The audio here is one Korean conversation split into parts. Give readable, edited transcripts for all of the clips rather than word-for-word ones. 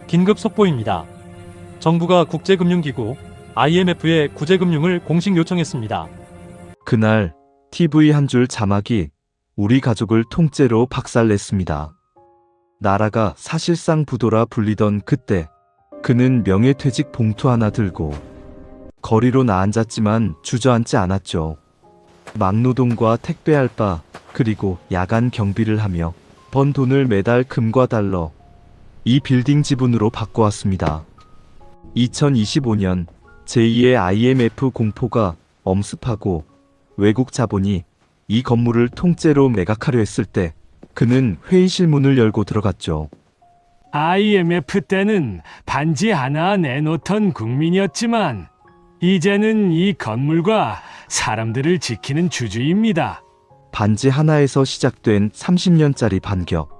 긴급 속보입니다. 정부가 국제금융기구 IMF에 구제금융을 공식 요청했습니다. 그날 TV 한 줄 자막이 우리 가족을 통째로 박살냈습니다. 나라가 사실상 부도라 불리던 그때 그는 명예퇴직 봉투 하나 들고 거리로 나앉았지만 주저앉지 않았죠. 막노동과 택배 알바 그리고 야간 경비를 하며 번 돈을 매달 금과 달러 이 빌딩 지분으로 바꿔왔습니다. 2025년 제2의 IMF 공포가 엄습하고 외국 자본이 이 건물을 통째로 매각하려 했을 때 그는 회의실 문을 열고 들어갔죠. IMF 때는 반지 하나 내놓던 국민이었지만 이제는 이 건물과 사람들을 지키는 주주입니다. 반지 하나에서 시작된 30년짜리 반격.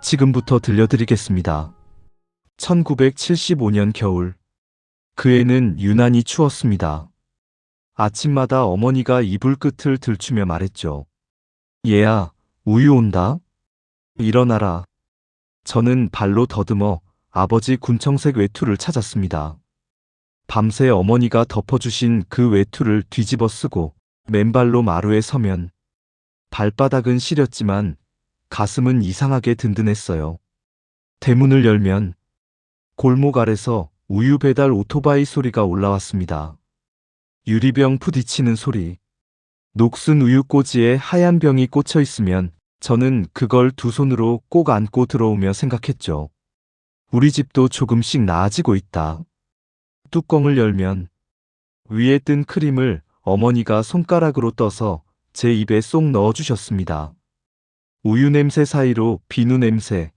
지금부터 들려드리겠습니다. 1975년 겨울. 그 해는 유난히 추웠습니다. 아침마다 어머니가 이불 끝을 들추며 말했죠. 얘야, 우유 온다. 일어나라. 저는 발로 더듬어 아버지 군청색 외투를 찾았습니다. 밤새 어머니가 덮어주신 그 외투를 뒤집어 쓰고 맨발로 마루에 서면 발바닥은 시렸지만 가슴은 이상하게 든든했어요. 대문을 열면 골목 아래서 우유 배달 오토바이 소리가 올라왔습니다. 유리병 부딪히는 소리. 녹슨 우유꽂이에 하얀 병이 꽂혀 있으면 저는 그걸 두 손으로 꼭 안고 들어오며 생각했죠. 우리 집도 조금씩 나아지고 있다. 뚜껑을 열면 위에 뜬 크림을 어머니가 손가락으로 떠서 제 입에 쏙 넣어주셨습니다. 우유 냄새 사이로 비누 냄새,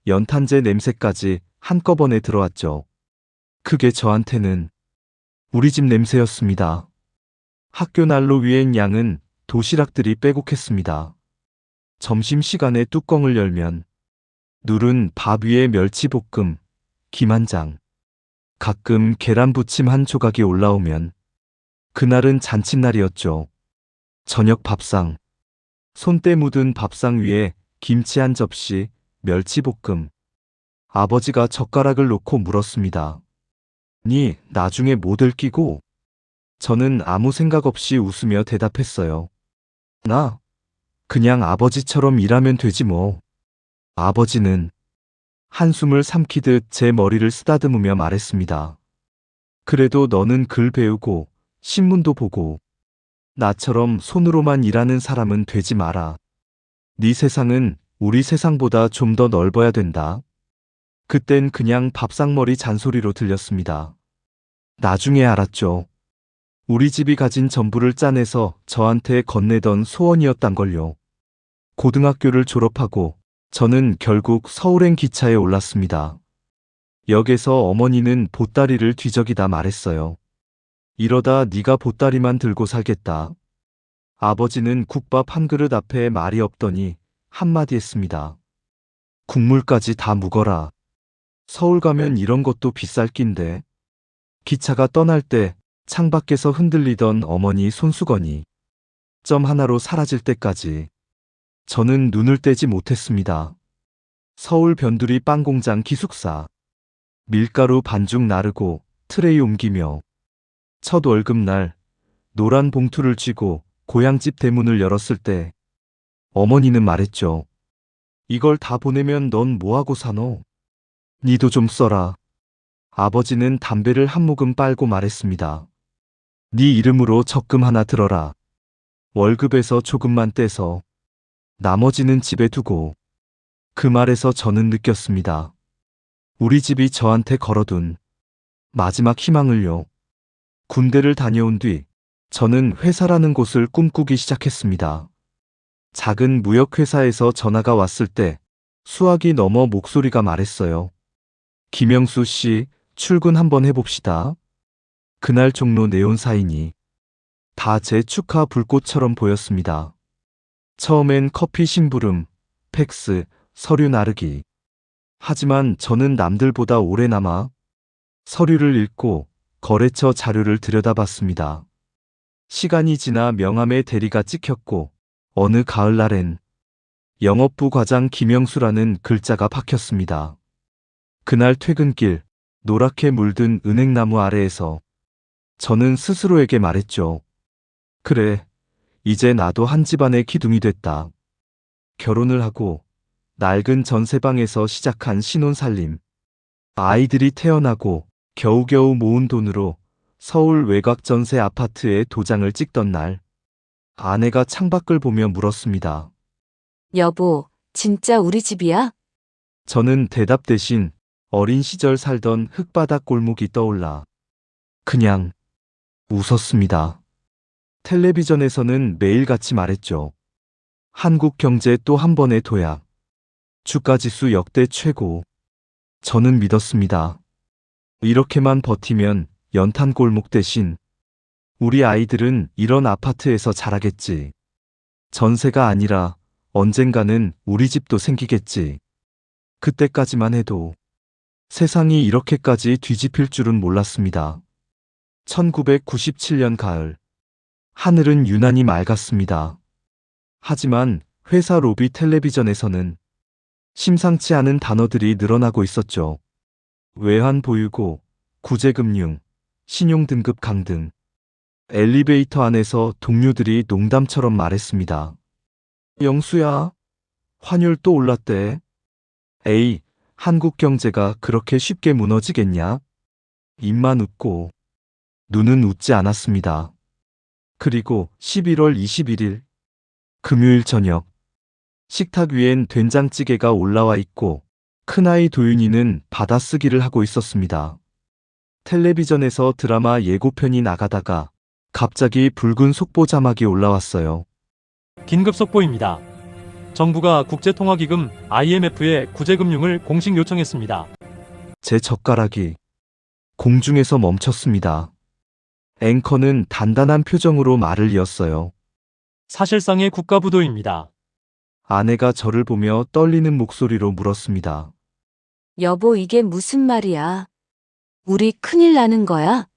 연탄재 냄새까지 한꺼번에 들어왔죠. 그게 저한테는 우리 집 냄새였습니다. 학교 난로 위엔 양은 도시락들이 빼곡했습니다. 점심시간에 뚜껑을 열면 누른 밥 위에 멸치볶음, 김 한 장, 가끔 계란부침 한 조각이 올라오면 그날은 잔칫날이었죠. 저녁 밥상, 손때 묻은 밥상 위에 김치 한 접시, 멸치볶음. 아버지가 젓가락을 놓고 물었습니다. 니 나중에 뭐 될 끼고? 저는 아무 생각 없이 웃으며 대답했어요. 나 그냥 아버지처럼 일하면 되지 뭐. 아버지는 한숨을 삼키듯 제 머리를 쓰다듬으며 말했습니다. 그래도 너는 글 배우고 신문도 보고 나처럼 손으로만 일하는 사람은 되지 마라. 네 세상은 우리 세상보다 좀 더 넓어야 된다. 그땐 그냥 밥상머리 잔소리로 들렸습니다. 나중에 알았죠. 우리 집이 가진 전부를 짜내서 저한테 건네던 소원이었단걸요. 고등학교를 졸업하고 저는 결국 서울행 기차에 올랐습니다. 역에서 어머니는 보따리를 뒤적이다 말했어요. 이러다 네가 보따리만 들고 살겠다. 아버지는 국밥 한 그릇 앞에 말이 없더니 한마디 했습니다. 국물까지 다 묵어라. 서울 가면 이런 것도 비쌀 낀데. 기차가 떠날 때 창밖에서 흔들리던 어머니 손수건이 점 하나로 사라질 때까지 저는 눈을 떼지 못했습니다. 서울 변두리 빵공장 기숙사. 밀가루 반죽 나르고 트레이 옮기며 첫 월급날 노란 봉투를 쥐고 고향집 대문을 열었을 때 어머니는 말했죠. 이걸 다 보내면 넌 뭐하고 사노? 니도 좀 써라. 아버지는 담배를 한 모금 빨고 말했습니다. 네 이름으로 적금 하나 들어라. 월급에서 조금만 떼서 나머지는 집에 두고. 그 말에서 저는 느꼈습니다. 우리 집이 저한테 걸어둔 마지막 희망을요. 군대를 다녀온 뒤 저는 회사라는 곳을 꿈꾸기 시작했습니다. 작은 무역회사에서 전화가 왔을 때 수학이 넘어 목소리가 말했어요. 김영수 씨, 출근 한번 해봅시다. 그날 종로 네온사인이 다 제 축하 불꽃처럼 보였습니다. 처음엔 커피 심부름, 팩스, 서류 나르기. 하지만 저는 남들보다 오래 남아 서류를 읽고 거래처 자료를 들여다봤습니다. 시간이 지나 명함에 대리가 찍혔고 어느 가을날엔 영업부 과장 김영수라는 글자가 박혔습니다. 그날 퇴근길, 노랗게 물든 은행나무 아래에서 저는 스스로에게 말했죠. 그래, 이제 나도 한 집안의 기둥이 됐다. 결혼을 하고 낡은 전세방에서 시작한 신혼살림. 아이들이 태어나고 겨우겨우 모은 돈으로 서울 외곽 전세 아파트에 도장을 찍던 날, 아내가 창밖을 보며 물었습니다. 여보, 진짜 우리 집이야? 저는 대답 대신 어린 시절 살던 흙바닥 골목이 떠올라 그냥 웃었습니다. 텔레비전에서는 매일같이 말했죠. 한국 경제 또 한 번의 도약. 주가지수 역대 최고. 저는 믿었습니다. 이렇게만 버티면 연탄 골목 대신 우리 아이들은 이런 아파트에서 자라겠지. 전세가 아니라 언젠가는 우리 집도 생기겠지. 그때까지만 해도 세상이 이렇게까지 뒤집힐 줄은 몰랐습니다. 1997년 가을. 하늘은 유난히 맑았습니다. 하지만 회사 로비 텔레비전에서는 심상치 않은 단어들이 늘어나고 있었죠. 외환 보유고, 구제금융, 신용등급 강등. 엘리베이터 안에서 동료들이 농담처럼 말했습니다. 영수야, 환율 또 올랐대. 에이, 한국 경제가 그렇게 쉽게 무너지겠냐? 입만 웃고 눈은 웃지 않았습니다. 그리고 11월 21일 금요일 저녁, 식탁 위엔 된장찌개가 올라와 있고 큰아이 도윤이는 받아쓰기를 하고 있었습니다. 텔레비전에서 드라마 예고편이 나가다가 갑자기 붉은 속보 자막이 올라왔어요. 긴급 속보입니다. 정부가 국제통화기금 IMF에 구제금융을 공식 요청했습니다. 제 젓가락이 공중에서 멈췄습니다. 앵커는 단단한 표정으로 말을 이었어요. 사실상의 국가부도입니다. 아내가 저를 보며 떨리는 목소리로 물었습니다. 여보, 이게 무슨 말이야? 우리 큰일 나는 거야?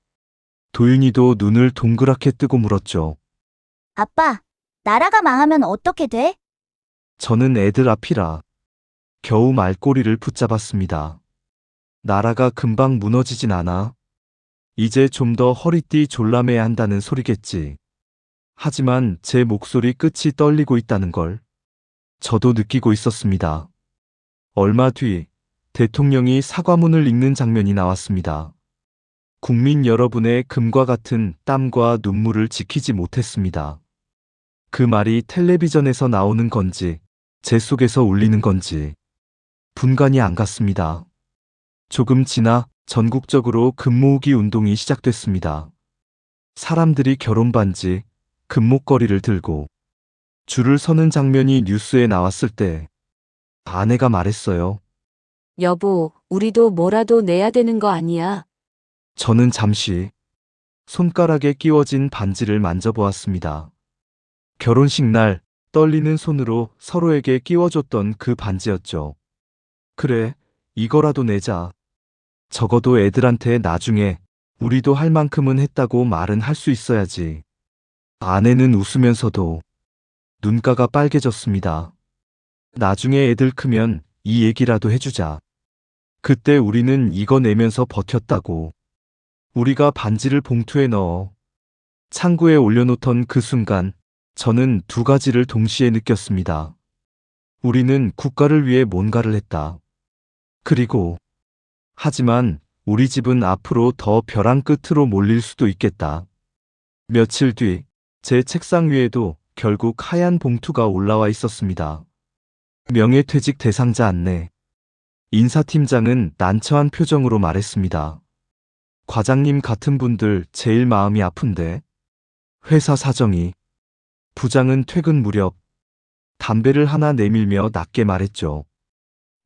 도윤이도 눈을 동그랗게 뜨고 물었죠. 아빠, 나라가 망하면 어떻게 돼? 저는 애들 앞이라 겨우 말꼬리를 붙잡았습니다. 나라가 금방 무너지진 않아. 이제 좀 더 허리띠 졸라매야 한다는 소리겠지. 하지만 제 목소리 끝이 떨리고 있다는 걸 저도 느끼고 있었습니다. 얼마 뒤 대통령이 사과문을 읽는 장면이 나왔습니다. 국민 여러분의 금과 같은 땀과 눈물을 지키지 못했습니다. 그 말이 텔레비전에서 나오는 건지 제 속에서 울리는 건지 분간이 안 갔습니다. 조금 지나 전국적으로 금모으기 운동이 시작됐습니다. 사람들이 결혼 반지, 금목걸이를 들고 줄을 서는 장면이 뉴스에 나왔을 때 아내가 말했어요. 여보, 우리도 뭐라도 내야 되는 거 아니야? 저는 잠시 손가락에 끼워진 반지를 만져보았습니다. 결혼식 날 떨리는 손으로 서로에게 끼워줬던 그 반지였죠. 그래, 이거라도 내자. 적어도 애들한테 나중에 우리도 할 만큼은 했다고 말은 할 수 있어야지. 아내는 웃으면서도 눈가가 빨개졌습니다. 나중에 애들 크면 이 얘기라도 해주자. 그때 우리는 이거 내면서 버텼다고. 우리가 반지를 봉투에 넣어 창고에 올려놓던 그 순간 저는 두 가지를 동시에 느꼈습니다. 우리는 국가를 위해 뭔가를 했다. 그리고 하지만 우리 집은 앞으로 더 벼랑 끝으로 몰릴 수도 있겠다. 며칠 뒤 제 책상 위에도 결국 하얀 봉투가 올라와 있었습니다. 명예퇴직 대상자 안내. 인사팀장은 난처한 표정으로 말했습니다. 과장님 같은 분들 제일 마음이 아픈데. 회사 사정이. 부장은 퇴근 무렵 담배를 하나 내밀며 낮게 말했죠.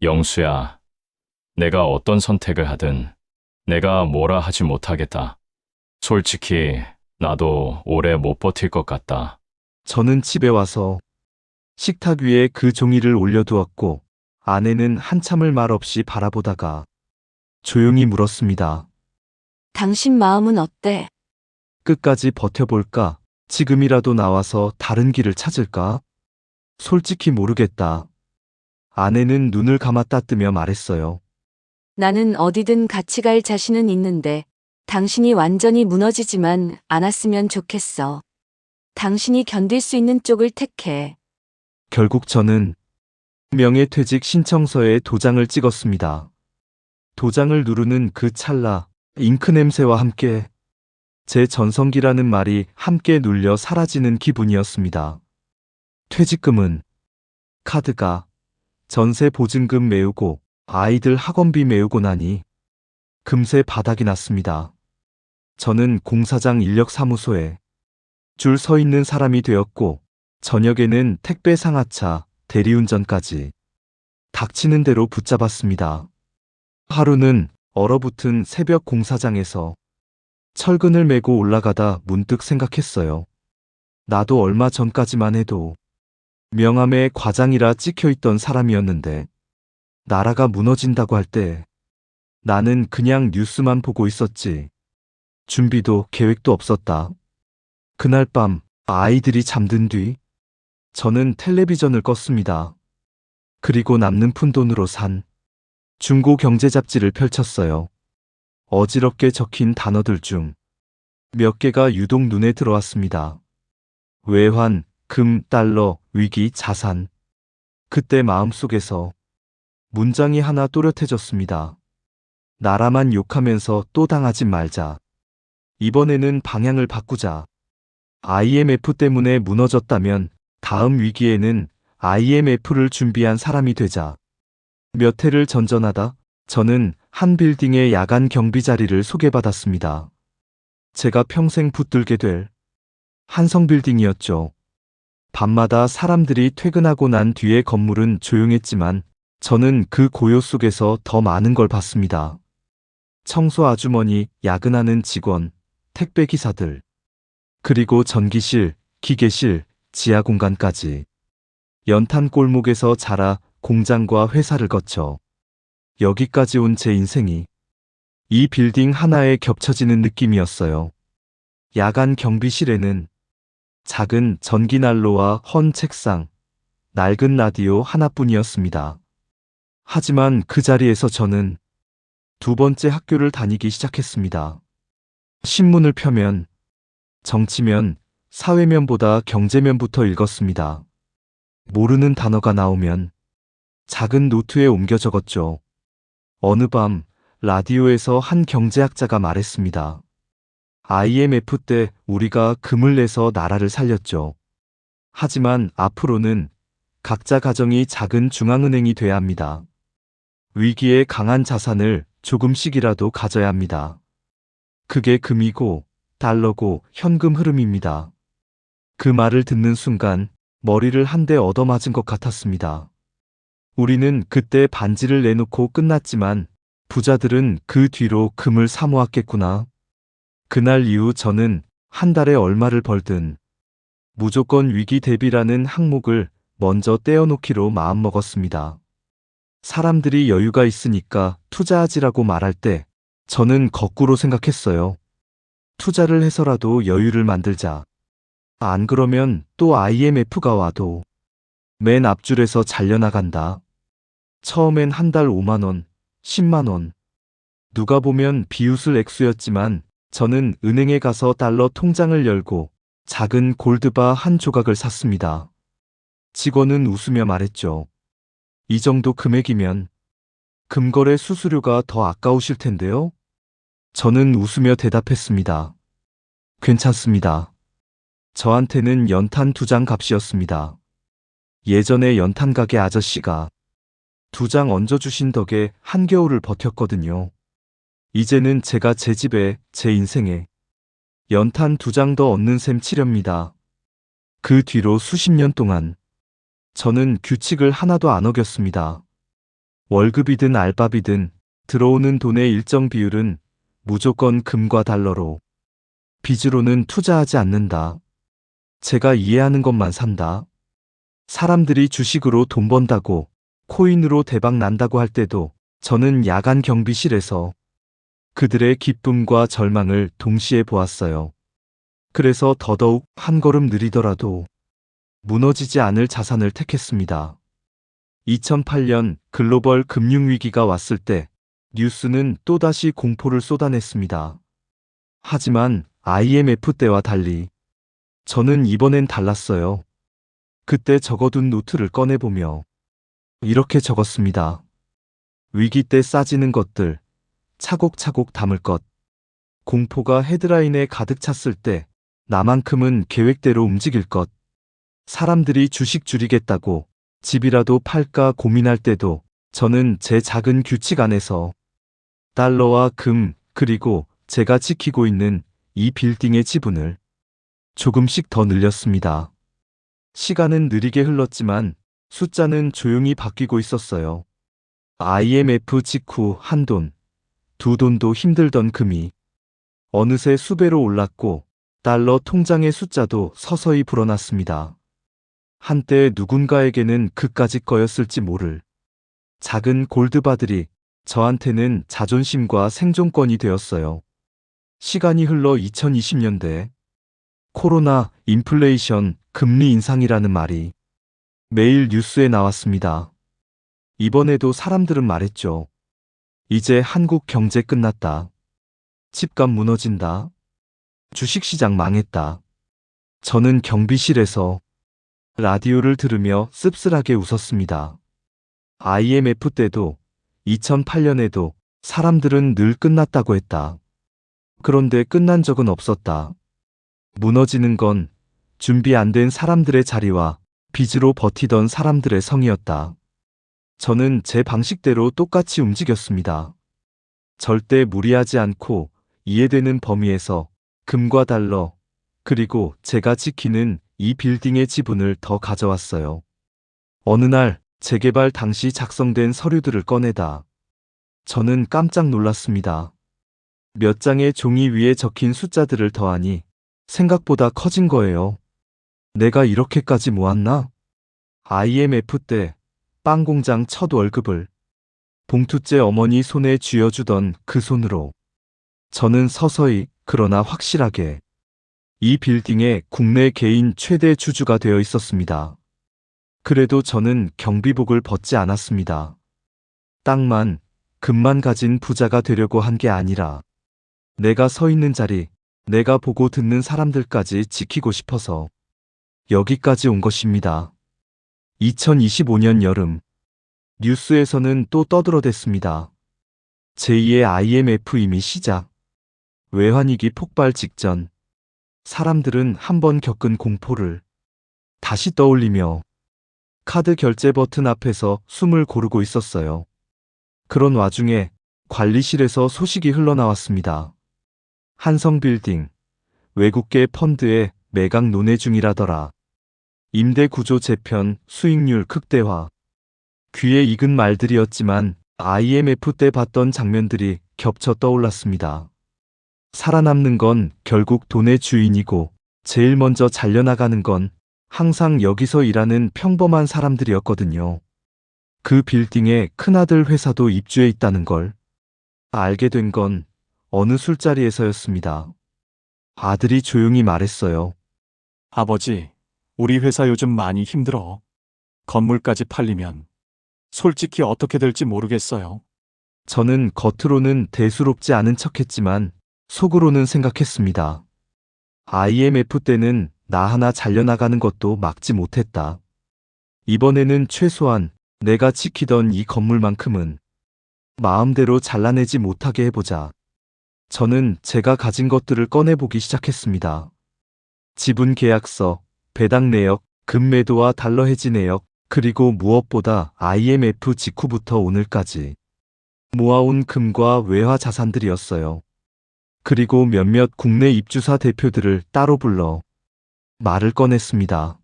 영수야, 내가 어떤 선택을 하든 내가 뭐라 하지 못하겠다. 솔직히 나도 오래 못 버틸 것 같다. 저는 집에 와서 식탁 위에 그 종이를 올려두었고 아내는 한참을 말없이 바라보다가 조용히 물었습니다. 당신 마음은 어때? 끝까지 버텨볼까? 지금이라도 나와서 다른 길을 찾을까? 솔직히 모르겠다. 아내는 눈을 감았다 뜨며 말했어요. 나는 어디든 같이 갈 자신은 있는데 당신이 완전히 무너지지만 않았으면 좋겠어. 당신이 견딜 수 있는 쪽을 택해. 결국 저는 명예퇴직 신청서에 도장을 찍었습니다. 도장을 누르는 그 찰나 잉크 냄새와 함께 제 전성기라는 말이 함께 눌려 사라지는 기분이었습니다. 퇴직금은 카드가 전세 보증금 메우고 아이들 학원비 메우고 나니 금세 바닥이 났습니다. 저는 공사장 인력사무소에 줄 서 있는 사람이 되었고 저녁에는 택배 상하차, 대리운전까지 닥치는 대로 붙잡았습니다. 하루는 얼어붙은 새벽 공사장에서 철근을 메고 올라가다 문득 생각했어요. 나도 얼마 전까지만 해도 명함에 과장이라 찍혀있던 사람이었는데 나라가 무너진다고 할 때 나는 그냥 뉴스만 보고 있었지. 준비도 계획도 없었다. 그날 밤 아이들이 잠든 뒤 저는 텔레비전을 껐습니다. 그리고 남는 푼돈으로 산 중고 경제 잡지를 펼쳤어요. 어지럽게 적힌 단어들 중 몇 개가 유독 눈에 들어왔습니다. 외환, 금, 달러, 위기, 자산. 그때 마음속에서 문장이 하나 또렷해졌습니다. 나라만 욕하면서 또 당하지 말자. 이번에는 방향을 바꾸자. IMF 때문에 무너졌다면 다음 위기에는 IMF를 준비한 사람이 되자. 몇 해를 전전하다 저는 한 빌딩의 야간 경비 자리를 소개받았습니다. 제가 평생 붙들게 될 한성 빌딩이었죠. 밤마다 사람들이 퇴근하고 난 뒤에 건물은 조용했지만 저는 그 고요 속에서 더 많은 걸 봤습니다. 청소 아주머니, 야근하는 직원, 택배 기사들, 그리고 전기실, 기계실, 지하 공간까지. 연탄 골목에서 자라 공장과 회사를 거쳐 여기까지 온 제 인생이 이 빌딩 하나에 겹쳐지는 느낌이었어요. 야간 경비실에는 작은 전기난로와 헌 책상, 낡은 라디오 하나뿐이었습니다. 하지만 그 자리에서 저는 두 번째 학교를 다니기 시작했습니다. 신문을 펴면 정치면, 사회면보다 경제면부터 읽었습니다. 모르는 단어가 나오면 작은 노트에 옮겨 적었죠. 어느 밤 라디오에서 한 경제학자가 말했습니다. IMF 때 우리가 금을 내서 나라를 살렸죠. 하지만 앞으로는 각자 가정이 작은 중앙은행이 돼야 합니다. 위기에 강한 자산을 조금씩이라도 가져야 합니다. 그게 금이고 달러고 현금 흐름입니다. 그 말을 듣는 순간 머리를 한 대 얻어맞은 것 같았습니다. 우리는 그때 반지를 내놓고 끝났지만 부자들은 그 뒤로 금을 사모았겠구나. 그날 이후 저는 한 달에 얼마를 벌든 무조건 위기 대비라는 항목을 먼저 떼어놓기로 마음먹었습니다. 사람들이 여유가 있으니까 투자하지라고 말할 때 저는 거꾸로 생각했어요. 투자를 해서라도 여유를 만들자. 안 그러면 또 IMF가 와도 맨 앞줄에서 잘려나간다. 처음엔 한 달 5만 원, 10만 원. 누가 보면 비웃을 액수였지만 저는 은행에 가서 달러 통장을 열고 작은 골드바 한 조각을 샀습니다. 직원은 웃으며 말했죠. 이 정도 금액이면 금거래 수수료가 더 아까우실 텐데요? 저는 웃으며 대답했습니다. 괜찮습니다. 저한테는 연탄 2장 값이었습니다. 예전에 연탄 가게 아저씨가 2장 얹어주신 덕에 한겨울을 버텼거든요. 이제는 제가 제 집에, 제 인생에 연탄 2장 더 얻는 셈 치렵니다. 그 뒤로 수십 년 동안 저는 규칙을 하나도 안 어겼습니다. 월급이든 알바비든 들어오는 돈의 일정 비율은 무조건 금과 달러로, 빚으로는 투자하지 않는다. 제가 이해하는 것만 산다. 사람들이 주식으로 돈 번다고, 코인으로 대박 난다고 할 때도 저는 야간 경비실에서 그들의 기쁨과 절망을 동시에 보았어요. 그래서 더더욱 한 걸음 느리더라도 무너지지 않을 자산을 택했습니다. 2008년 글로벌 금융위기가 왔을 때 뉴스는 또다시 공포를 쏟아냈습니다. 하지만 IMF 때와 달리 저는 이번엔 달랐어요. 그때 적어둔 노트를 꺼내보며 이렇게 적었습니다. 위기 때 싸지는 것들, 차곡차곡 담을 것. 공포가 헤드라인에 가득 찼을 때 나만큼은 계획대로 움직일 것. 사람들이 주식 줄이겠다고 집이라도 팔까 고민할 때도 저는 제 작은 규칙 안에서 달러와 금, 그리고 제가 지키고 있는 이 빌딩의 지분을 조금씩 더 늘렸습니다. 시간은 느리게 흘렀지만 숫자는 조용히 바뀌고 있었어요. IMF 직후 한 돈, 두 돈도 힘들던 금이 어느새 수배로 올랐고 달러 통장의 숫자도 서서히 불어났습니다. 한때 누군가에게는 그까짓 거였을지 모를 작은 골드바들이 저한테는 자존심과 생존권이 되었어요. 시간이 흘러 2020년대 코로나, 인플레이션, 금리 인상이라는 말이 매일 뉴스에 나왔습니다. 이번에도 사람들은 말했죠. 이제 한국 경제 끝났다. 집값 무너진다. 주식시장 망했다. 저는 경비실에서 라디오를 들으며 씁쓸하게 웃었습니다. IMF 때도 2008년에도 사람들은 늘 끝났다고 했다. 그런데 끝난 적은 없었다. 무너지는 건 준비 안 된 사람들의 자리와 빚으로 버티던 사람들의 성이었다. 저는 제 방식대로 똑같이 움직였습니다. 절대 무리하지 않고 이해되는 범위에서 금과 달러, 그리고 제가 지키는 이 빌딩의 지분을 더 가져왔어요. 어느 날 재개발 당시 작성된 서류들을 꺼내다 저는 깜짝 놀랐습니다. 몇 장의 종이 위에 적힌 숫자들을 더하니 생각보다 커진 거예요. 내가 이렇게까지 모았나? IMF 때 빵 공장 첫 월급을 봉투째 어머니 손에 쥐어주던 그 손으로 저는 서서히 그러나 확실하게 이 빌딩의 국내 개인 최대 주주가 되어 있었습니다. 그래도 저는 경비복을 벗지 않았습니다. 땅만, 금만 가진 부자가 되려고 한 게 아니라 내가 서 있는 자리, 내가 보고 듣는 사람들까지 지키고 싶어서 여기까지 온 것입니다. 2025년 여름, 뉴스에서는 또 떠들어댔습니다. 제2의 IMF 이미 시작. 외환위기 폭발 직전. 사람들은 한 번 겪은 공포를 다시 떠올리며 카드 결제 버튼 앞에서 숨을 고르고 있었어요. 그런 와중에 관리실에서 소식이 흘러나왔습니다. 한성빌딩, 외국계 펀드에 매각 논의 중이라더라. 임대구조 재편, 수익률 극대화. 귀에 익은 말들이었지만 IMF 때 봤던 장면들이 겹쳐 떠올랐습니다. 살아남는 건 결국 돈의 주인이고 제일 먼저 잘려나가는 건 항상 여기서 일하는 평범한 사람들이었거든요. 그 빌딩에 큰아들 회사도 입주해 있다는 걸 알게 된 건 어느 술자리에서였습니다. 아들이 조용히 말했어요. 아버지, 우리 회사 요즘 많이 힘들어. 건물까지 팔리면 솔직히 어떻게 될지 모르겠어요. 저는 겉으로는 대수롭지 않은 척했지만 속으로는 생각했습니다. IMF 때는 나 하나 잘려나가는 것도 막지 못했다. 이번에는 최소한 내가 지키던 이 건물만큼은 마음대로 잘라내지 못하게 해보자. 저는 제가 가진 것들을 꺼내보기 시작했습니다. 지분 계약서, 배당 내역, 금매도와 달러 해지 내역, 그리고 무엇보다 IMF 직후부터 오늘까지 모아온 금과 외화 자산들이었어요. 그리고 몇몇 국내 입주사 대표들을 따로 불러 말을 꺼냈습니다.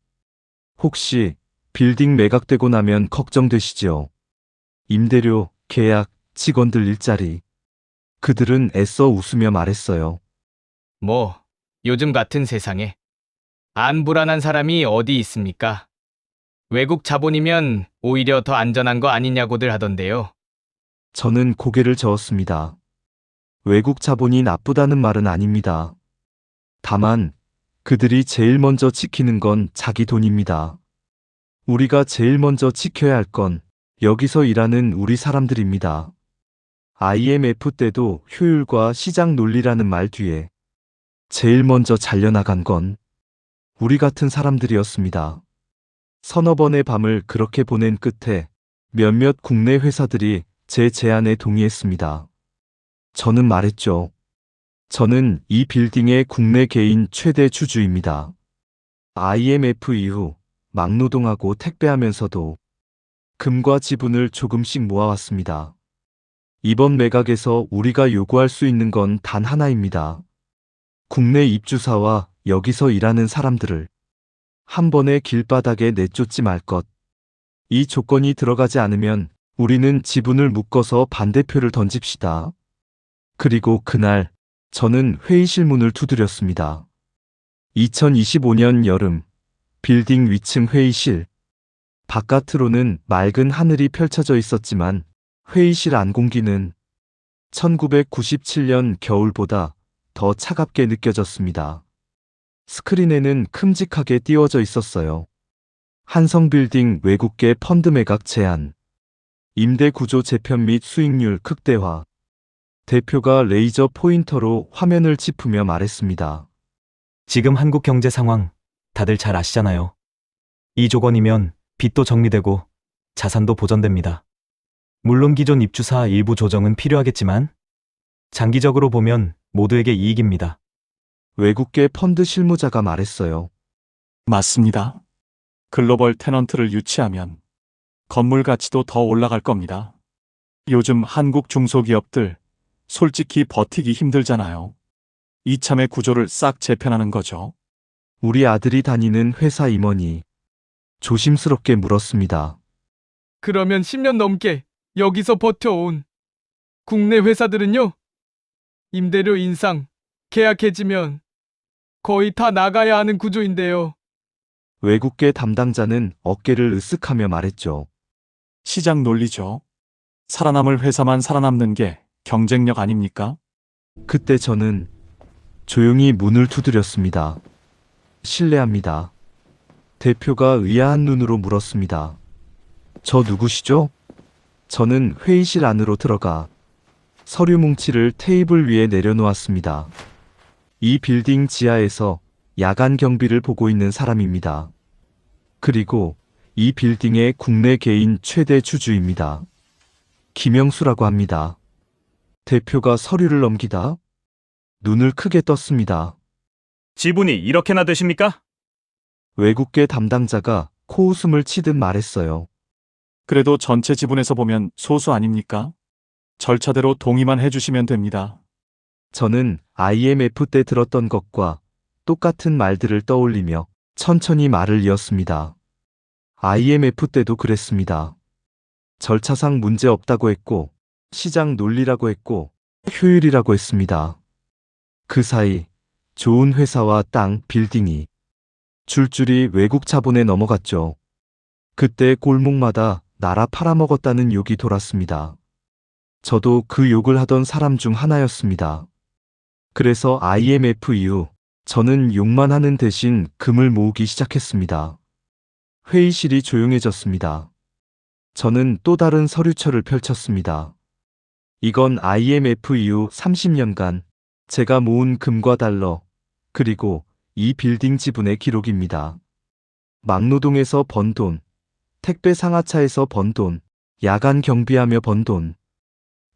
혹시 빌딩 매각되고 나면 걱정되시죠? 임대료, 계약, 직원들 일자리. 그들은 애써 웃으며 말했어요. 뭐, 요즘 같은 세상에 안 불안한 사람이 어디 있습니까? 외국 자본이면 오히려 더 안전한 거 아니냐고들 하던데요. 저는 고개를 저었습니다. 외국 자본이 나쁘다는 말은 아닙니다. 다만 그들이 제일 먼저 지키는 건 자기 돈입니다. 우리가 제일 먼저 지켜야 할 건 여기서 일하는 우리 사람들입니다. IMF 때도 효율과 시장 논리라는 말 뒤에 제일 먼저 잘려나간 건 우리 같은 사람들이었습니다. 서너 번의 밤을 그렇게 보낸 끝에 몇몇 국내 회사들이 제 제안에 동의했습니다. 저는 말했죠. 저는 이 빌딩의 국내 개인 최대 주주입니다. IMF 이후 막노동하고 택배하면서도 금과 지분을 조금씩 모아왔습니다. 이번 매각에서 우리가 요구할 수 있는 건 단 하나입니다. 국내 입주사와 여기서 일하는 사람들을 한 번에 길바닥에 내쫓지 말 것. 이 조건이 들어가지 않으면 우리는 지분을 묶어서 반대표를 던집시다. 그리고 그날 저는 회의실 문을 두드렸습니다. 2025년 여름 빌딩 위층 회의실. 바깥으로는 맑은 하늘이 펼쳐져 있었지만 회의실 안 공기는 1997년 겨울보다 더 차갑게 느껴졌습니다. 스크린에는 큼직하게 띄워져 있었어요. 한성빌딩 외국계 펀드 매각 제안. 임대 구조 재편 및 수익률 극대화. 대표가 레이저 포인터로 화면을 짚으며 말했습니다. 지금 한국 경제 상황 다들 잘 아시잖아요. 이 조건이면 빚도 정리되고 자산도 보전됩니다. 물론 기존 입주사 일부 조정은 필요하겠지만 장기적으로 보면 모두에게 이익입니다. 외국계 펀드 실무자가 말했어요. 맞습니다. 글로벌 테넌트를 유치하면 건물 가치도 더 올라갈 겁니다. 요즘 한국 중소기업들 솔직히 버티기 힘들잖아요. 이참에 구조를 싹 재편하는 거죠. 우리 아들이 다니는 회사 임원이 조심스럽게 물었습니다. 그러면 10년 넘게 여기서 버텨온 국내 회사들은요? 임대료 인상, 계약 해지면 거의 다 나가야 하는 구조인데요. 외국계 담당자는 어깨를 으쓱하며 말했죠. 시장 논리죠. 살아남을 회사만 살아남는 게 경쟁력 아닙니까? 그때 저는 조용히 문을 두드렸습니다. 실례합니다. 대표가 의아한 눈으로 물었습니다. 저 누구시죠? 저는 회의실 안으로 들어가 서류 뭉치를 테이블 위에 내려놓았습니다. 이 빌딩 지하에서 야간 경비를 보고 있는 사람입니다. 그리고 이 빌딩의 국내 개인 최대 주주입니다. 김영수라고 합니다. 대표가 서류를 넘기다 눈을 크게 떴습니다. 지분이 이렇게나 되십니까? 외국계 담당자가 코웃음을 치듯 말했어요. 그래도 전체 지분에서 보면 소수 아닙니까? 절차대로 동의만 해주시면 됩니다. 저는 IMF 때 들었던 것과 똑같은 말들을 떠올리며 천천히 말을 이었습니다. IMF 때도 그랬습니다. 절차상 문제 없다고 했고, 시장 논리라고 했고, 효율이라고 했습니다. 그 사이 좋은 회사와 땅, 빌딩이 줄줄이 외국 자본에 넘어갔죠. 그때 골목마다 나라 팔아먹었다는 욕이 돌았습니다. 저도 그 욕을 하던 사람 중 하나였습니다. 그래서 IMF 이후 저는 욕만 하는 대신 금을 모으기 시작했습니다. 회의실이 조용해졌습니다. 저는 또 다른 서류철을 펼쳤습니다. 이건 IMF 이후 30년간 제가 모은 금과 달러, 그리고 이 빌딩 지분의 기록입니다. 막노동에서 번 돈, 택배 상하차에서 번 돈, 야간 경비하며 번 돈.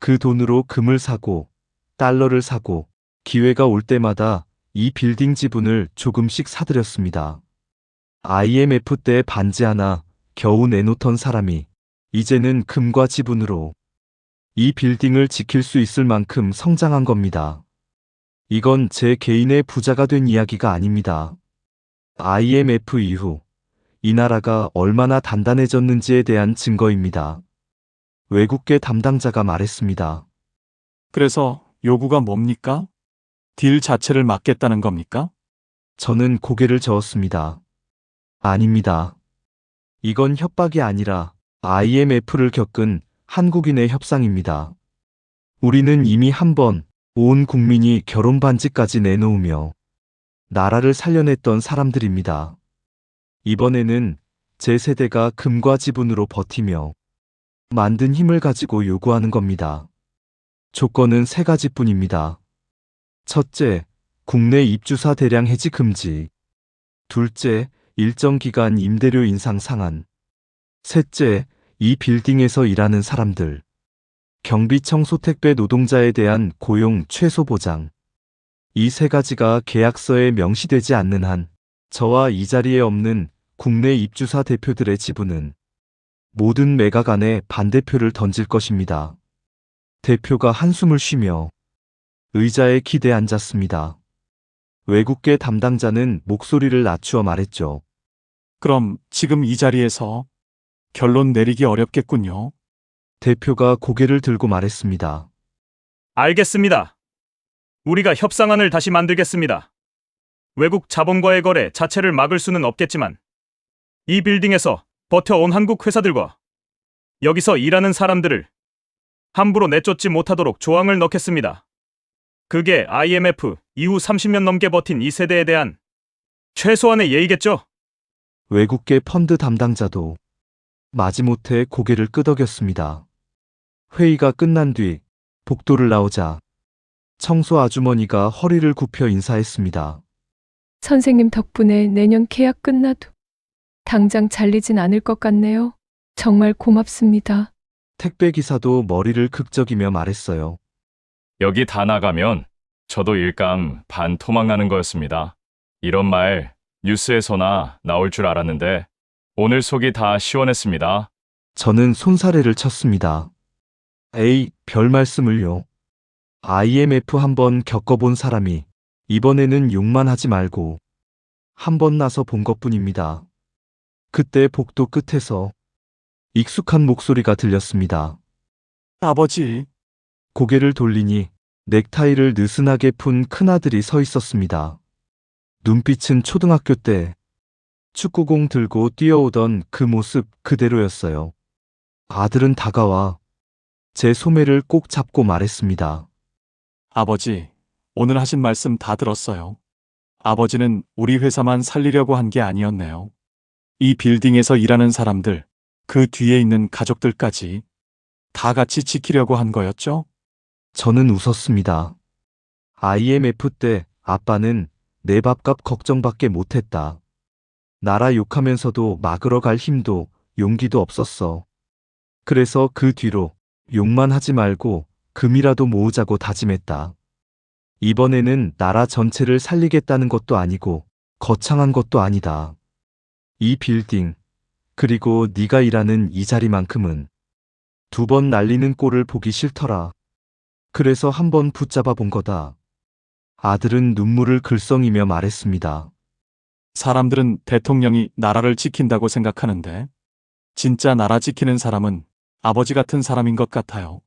그 돈으로 금을 사고, 달러를 사고, 기회가 올 때마다 이 빌딩 지분을 조금씩 사들였습니다. IMF 때 반지 하나 겨우 내놓던 사람이 이제는 금과 지분으로 이 빌딩을 지킬 수 있을 만큼 성장한 겁니다. 이건 제 개인의 부자가 된 이야기가 아닙니다. IMF 이후 이 나라가 얼마나 단단해졌는지에 대한 증거입니다. 외국계 담당자가 말했습니다. 그래서 요구가 뭡니까? 딜 자체를 막겠다는 겁니까? 저는 고개를 저었습니다. 아닙니다. 이건 협박이 아니라 IMF를 겪은 한국인의 협상입니다. 우리는 이미 한 번 온 국민이 결혼 반지까지 내놓으며 나라를 살려냈던 사람들입니다. 이번에는 제 세대가 금과 지분으로 버티며 만든 힘을 가지고 요구하는 겁니다. 조건은 세 가지뿐입니다. 첫째, 국내 입주사 대량 해지 금지. 둘째, 일정 기간 임대료 인상 상한. 셋째, 이 빌딩에서 일하는 사람들. 경비 청소 택배 노동자에 대한 고용 최소 보장. 이 세 가지가 계약서에 명시되지 않는 한 저와 이 자리에 없는 국내 입주사 대표들의 지부는 모든 매각안에 반대표를 던질 것입니다. 대표가 한숨을 쉬며 의자에 기대 앉았습니다. 외국계 담당자는 목소리를 낮추어 말했죠. 그럼 지금 이 자리에서 결론 내리기 어렵겠군요. 대표가 고개를 들고 말했습니다. 알겠습니다. 우리가 협상안을 다시 만들겠습니다. 외국 자본과의 거래 자체를 막을 수는 없겠지만 이 빌딩에서 버텨온 한국 회사들과 여기서 일하는 사람들을 함부로 내쫓지 못하도록 조항을 넣겠습니다. 그게 IMF 이후 30년 넘게 버틴 이 세대에 대한 최소한의 예의겠죠? 외국계 펀드 담당자도 마지못해 고개를 끄덕였습니다. 회의가 끝난 뒤 복도를 나오자 청소 아주머니가 허리를 굽혀 인사했습니다. 선생님 덕분에 내년 계약 끝나도 당장 잘리진 않을 것 같네요. 정말 고맙습니다. 택배 기사도 머리를 극적이며 말했어요. 여기 다 나가면 저도 일감 반 토막나는 거였습니다. 이런 말 뉴스에서나 나올 줄 알았는데 오늘 속이 다 시원했습니다. 저는 손사래를 쳤습니다. 에이, 별 말씀을요. IMF 한번 겪어본 사람이 이번에는 욕만 하지 말고 한번 나서 본 것뿐입니다. 그때 복도 끝에서 익숙한 목소리가 들렸습니다. 아버지, 고개를 돌리니 넥타이를 느슨하게 푼 큰아들이 서 있었습니다. 눈빛은 초등학교 때 축구공 들고 뛰어오던 그 모습 그대로였어요. 아들은 다가와 제 소매를 꼭 잡고 말했습니다. 아버지, 오늘 하신 말씀 다 들었어요. 아버지는 우리 회사만 살리려고 한 게 아니었네요. 이 빌딩에서 일하는 사람들, 그 뒤에 있는 가족들까지 다 같이 지키려고 한 거였죠? 저는 웃었습니다. IMF 때 아빠는 내 밥값 걱정밖에 못했다. 나라 욕하면서도 막으러 갈 힘도 용기도 없었어. 그래서 그 뒤로 욕만 하지 말고 금이라도 모으자고 다짐했다. 이번에는 나라 전체를 살리겠다는 것도 아니고 거창한 것도 아니다. 이 빌딩, 그리고 네가 일하는 이 자리만큼은 두 번 날리는 꼴을 보기 싫더라. 그래서 한번 붙잡아 본 거다. 아들은 눈물을 글썽이며 말했습니다. 사람들은 대통령이 나라를 지킨다고 생각하는데 진짜 나라 지키는 사람은 아버지 같은 사람인 것 같아요.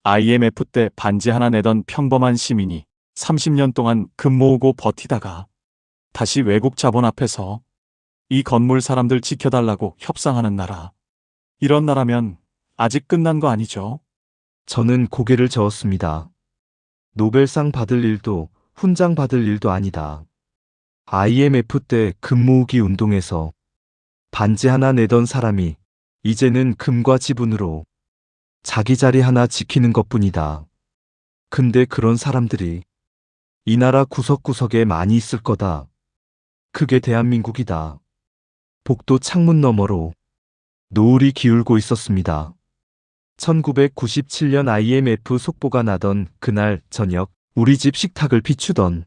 IMF 때 반지 하나 내던 평범한 시민이 30년 동안 금 모으고 버티다가 다시 외국 자본 앞에서 이 건물 사람들 지켜달라고 협상하는 나라. 이런 나라면 아직 끝난 거 아니죠? 저는 고개를 저었습니다. 노벨상 받을 일도 훈장 받을 일도 아니다. IMF 때 금 모으기 운동에서 반지 하나 내던 사람이 이제는 금과 지분으로 자기 자리 하나 지키는 것뿐이다. 근데 그런 사람들이 이 나라 구석구석에 많이 있을 거다. 그게 대한민국이다. 복도 창문 너머로 노을이 기울고 있었습니다. 1997년 IMF 속보가 나던 그날 저녁 우리 집 식탁을 비추던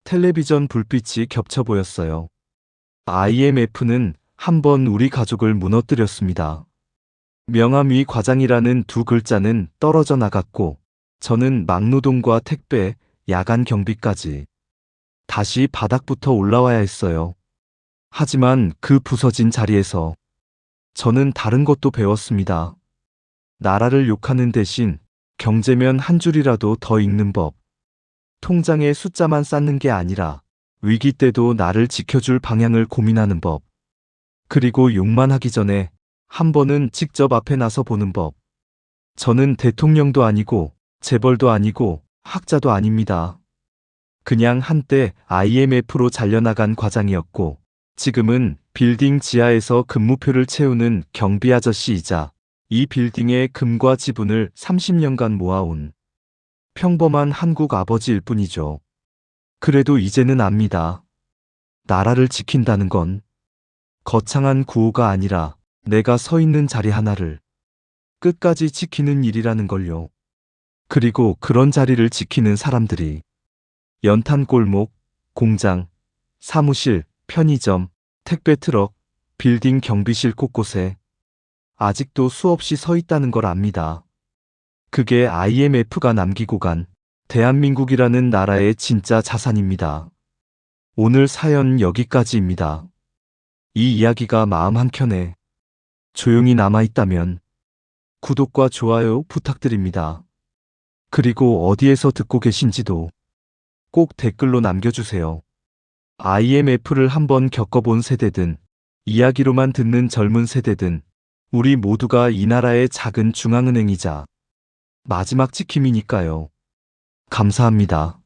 텔레비전 불빛이 겹쳐 보였어요. IMF는 한번 우리 가족을 무너뜨렸습니다. 명함 위 과장이라는 두 글자는 떨어져 나갔고 저는 막노동과 택배, 야간 경비까지 다시 바닥부터 올라와야 했어요. 하지만 그 부서진 자리에서 저는 다른 것도 배웠습니다. 나라를 욕하는 대신 경제면 한 줄이라도 더 읽는 법. 통장에 숫자만 쌓는 게 아니라 위기 때도 나를 지켜줄 방향을 고민하는 법. 그리고 욕만 하기 전에 한 번은 직접 앞에 나서 보는 법. 저는 대통령도 아니고 재벌도 아니고 학자도 아닙니다. 그냥 한때 IMF로 잘려나간 과장이었고 지금은 빌딩 지하에서 근무표를 채우는 경비 아저씨이자 이 빌딩의 금과 지분을 30년간 모아온 평범한 한국 아버지일 뿐이죠. 그래도 이제는 압니다. 나라를 지킨다는 건 거창한 구호가 아니라 내가 서 있는 자리 하나를 끝까지 지키는 일이라는 걸요. 그리고 그런 자리를 지키는 사람들이 연탄 골목, 공장, 사무실, 편의점, 택배 트럭, 빌딩 경비실 곳곳에 아직도 수없이 서 있다는 걸 압니다. 그게 IMF가 남기고 간 대한민국이라는 나라의 진짜 자산입니다. 오늘 사연 여기까지입니다. 이 이야기가 마음 한켠에 조용히 남아있다면 구독과 좋아요 부탁드립니다. 그리고 어디에서 듣고 계신지도 꼭 댓글로 남겨주세요. IMF를 한번 겪어본 세대든 이야기로만 듣는 젊은 세대든 우리 모두가 이 나라의 작은 중앙은행이자 마지막 지킴이니까요. 감사합니다.